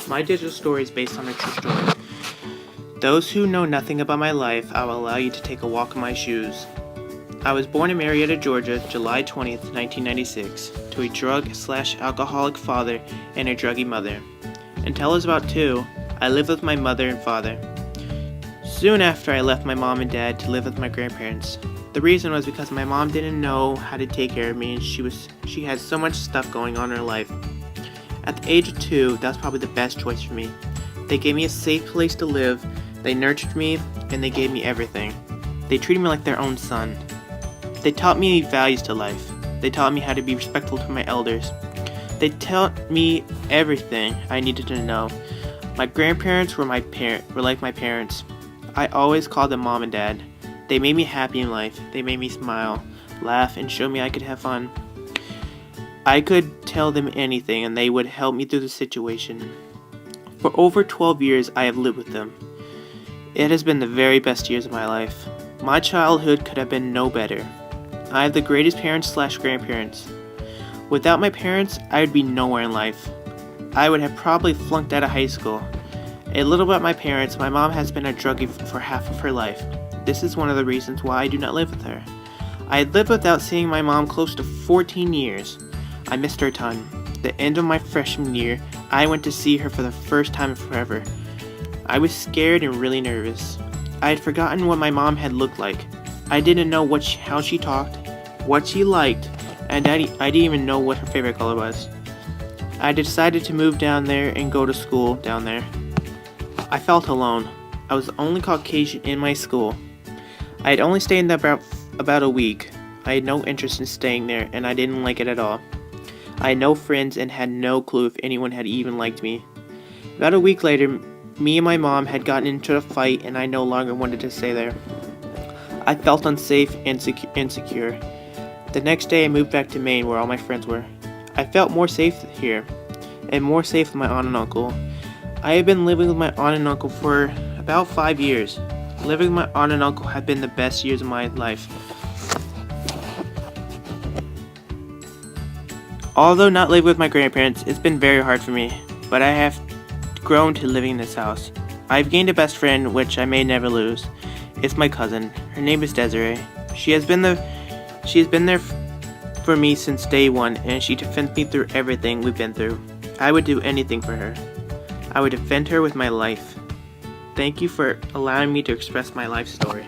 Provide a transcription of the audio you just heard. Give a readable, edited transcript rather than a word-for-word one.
My digital story is based on a true story. Those who know nothing about my life, I will allow you to take a walk in my shoes. I was born in Marietta, Georgia, July 20th, 1996, to a drug/alcoholic father and a druggy mother. Until I was about 2, I lived with my mother and father. Soon after, I left my mom and dad to live with my grandparents. The reason was because my mom didn't know how to take care of me, and she had so much stuff going on in her life. At the age of 2, that was probably the best choice for me. They gave me a safe place to live, they nurtured me, and they gave me everything. They treated me like their own son. They taught me values to life. They taught me how to be respectful to my elders. They taught me everything I needed to know. My grandparents were like my parents. I always called them mom and dad. They made me happy in life. They made me smile, laugh, and show me I could have fun. I could tell them anything and they would help me through the situation. For over 12 years, I have lived with them. It has been the very best years of my life. My childhood could have been no better. I have the greatest parents/grandparents. Without my parents, I would be nowhere in life. I would have probably flunked out of high school. A little about my parents. My mom has been a druggie for half of her life. This is one of the reasons why I do not live with her. I had lived without seeing my mom close to 14 years. I missed her a ton. The end of my freshman year, I went to see her for the first time in forever. I was scared and really nervous. I had forgotten what my mom had looked like. I didn't know how she talked, what she liked, and I didn't even know what her favorite color was. I decided to move down there and go to school down there. I felt alone. I was the only Caucasian in my school. I had only stayed there about a week. I had no interest in staying there, and I didn't like it at all. I had no friends and had no clue if anyone had even liked me. About a week later, me and my mom had gotten into a fight, and I no longer wanted to stay there. I felt unsafe and insecure. The next day, I moved back to Maine, where all my friends were. I felt more safe here, and more safe with my aunt and uncle. I had been living with my aunt and uncle for about 5 years. Living with my aunt and uncle had been the best years of my life. Although not living with my grandparents, it's been very hard for me, but I have grown to living in this house. I've gained a best friend, which I may never lose. It's my cousin. Her name is Desiree. She has been there for me since day one, and she defends me through everything we've been through. I would do anything for her. I would defend her with my life. Thank you for allowing me to express my life story.